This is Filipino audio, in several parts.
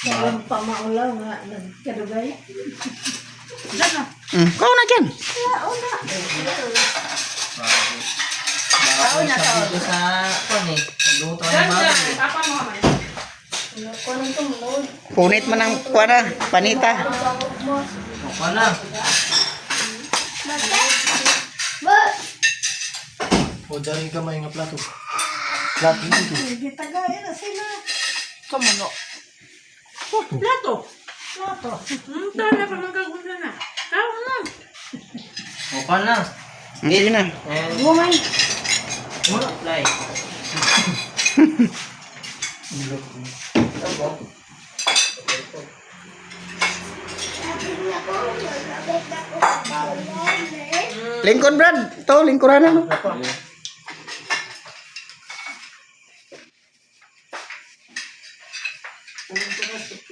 Parang pamaulaw nga, nagkadugay. Diyan na. Kau na dyan. Taon na taon. Dito sa kon eh. Nagluto ng Diyan, baboy. diyan. Papa mo naman. Kunang tumulod. Punit man ang kuwana, panita. Oka na. O, daring kamay nga plato. Plato dito. Gitagay na sila. Kamuno. Plato. Plato. Ito na pa magagunda na. Tao na. Oka na. Sige na. And Bumay. multiply. Lingkod, Brad. Ito, lingkuran ano.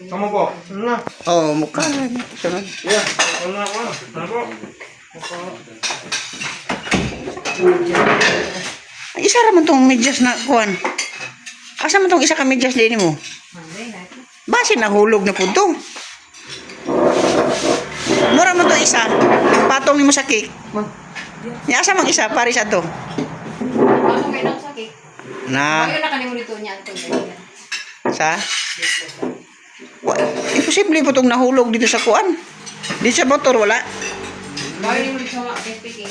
Kamu po. Ano na? Oh, mukha. Sunod. Yeah. Ano na ako? Ano po? Isa raman tong medyas na kuan. Asa man tong isa ka medyas din mo? Base nahulog na pud to. Mura man to isa. Patong nimo sa cake. Ya asa man isa pare sa to. Ano kayo nang sakit? Na Ayaw na kanimo dito niya. sa imposible po tong nahulog dito sa kuan. Dito sa motor wala. Ayaw nimo dito sa speaking.